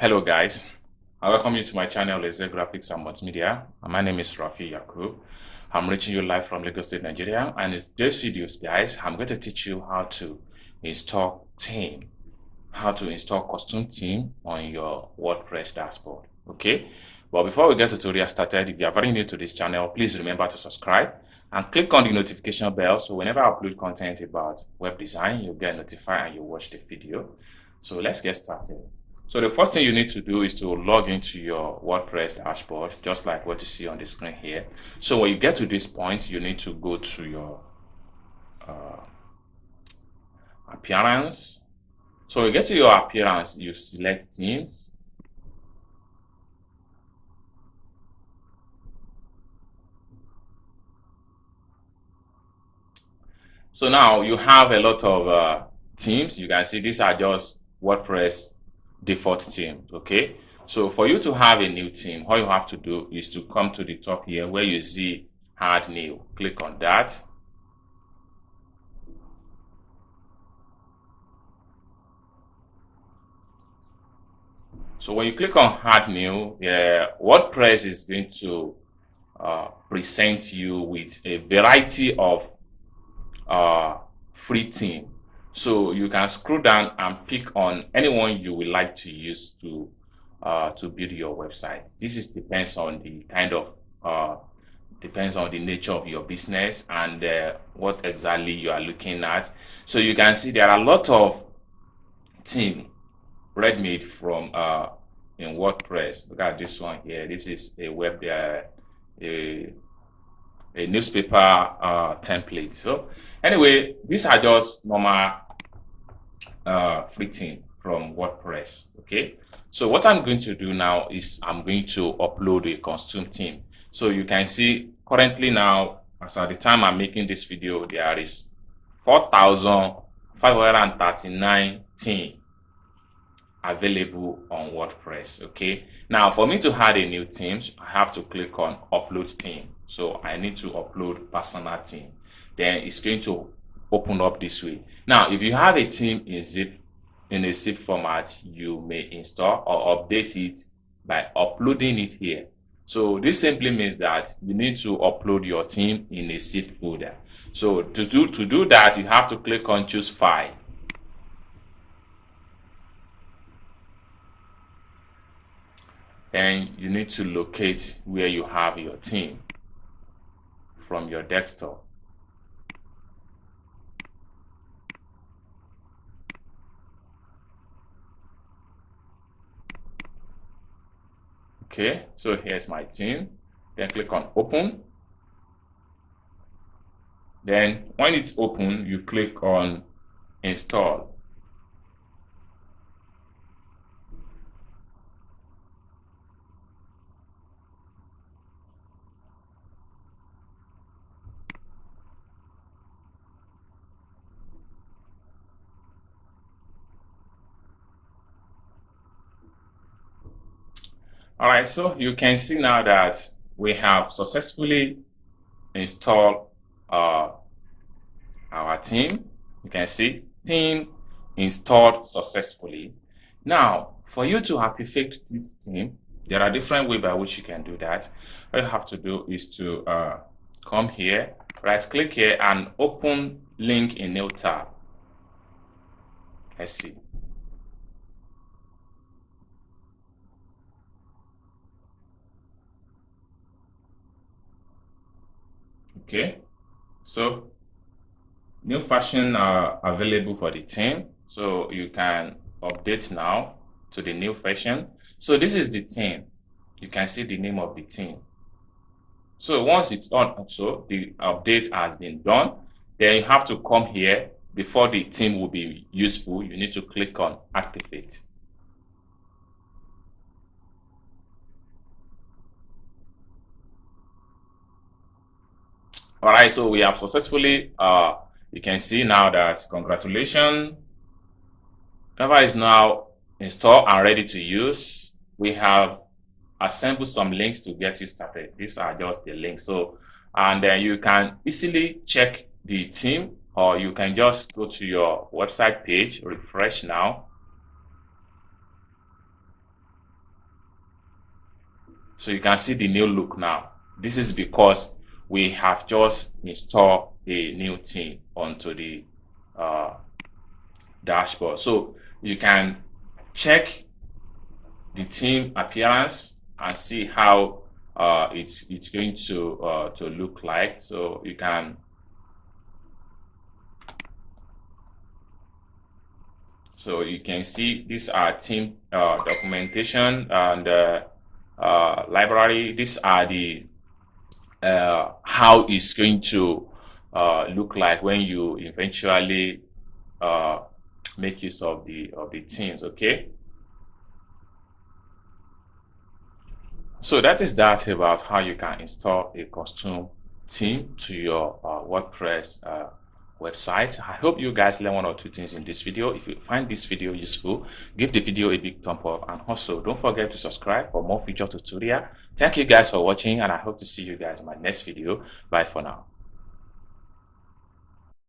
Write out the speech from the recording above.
Hello guys, I welcome you to my channel Laser Graphics and Multimedia. My name is Rafi Yakub. I'm reaching you live from Lagos State, Nigeria, and in today's videos, guys, I'm going to teach you how to install theme, how to install custom theme on your WordPress dashboard. Okay, but before we get tutorial started, if you are very new to this channel, please remember to subscribe and click on the notification bell so whenever I upload content about web design, you'll get notified and you watch the video. So let's get started. So the first thing you need to do is to log into your WordPress dashboard, just like what you see on the screen here. So when you get to this point, you need to go to your appearance. So when you get to your appearance, you select themes. So now you have a lot of themes. You can see these are just WordPress default theme. Okay, so for you to have a new theme, all you have to do is to come to the top here where you see add new. Click on that. So when you click on add new, WordPress is going to present you with a variety of free theme. So you can scroll down and pick on anyone you would like to use to build your website. This depends on the kind of depends on the nature of your business and what exactly you are looking at. So you can see there are a lot of theme ready-made from in WordPress. Look at this one here. This is a web a newspaper template. So anyway, these are just normal free theme from WordPress. Okay, so what I'm going to do now is I'm going to upload a custom theme. So you can see currently now, as at the time I'm making this video, there is 4,539 theme available on WordPress. Okay, now for me to add a new theme, I have to click on upload theme. So I need to upload personal theme. Then it's going to open up this way. Now if you have a theme in a zip format, you may install or update it by uploading it here. So this simply means that you need to upload your theme in a zip folder. So to do that, you have to click on choose file. And you need to locate where you have your theme from your desktop. Okay, so here's my theme. Then click on open. Then when it's open, you click on install. All right, so you can see now that we have successfully installed our theme. You can see theme installed successfully. Now, for you to activate this theme, there are different ways by which you can do that. All you have to do is to come here, right click here and open link in new tab. Let's see. Okay, so new version are available for the theme, so you can update now to the new version. So this is the theme. You can see the name of the theme. So once it's on, so the update has been done, then you have to come here. Before the theme will be useful, you need to click on activate. All right, so we have successfully you can see now that congratulations, Java is now installed and ready to use. We have assembled some links to get you started. These are just the links. So, and then you can easily check the theme, or you can just go to your website page, refresh now. So you can see the new look now. This is because we have just installed a new theme onto the dashboard. So you can check the theme appearance and see how it's going to look like. So you can see these are theme documentation and library. These are the how it's going to look like when you eventually make use of the themes. Okay, so that is that about how you can install a custom theme to your WordPress website. I hope you guys learn one or two things in this video. If you find this video useful, give the video a big thumb up, and also don't forget to subscribe for more future tutorial. Thank you guys for watching, and I hope to see you guys in my next video. Bye for now.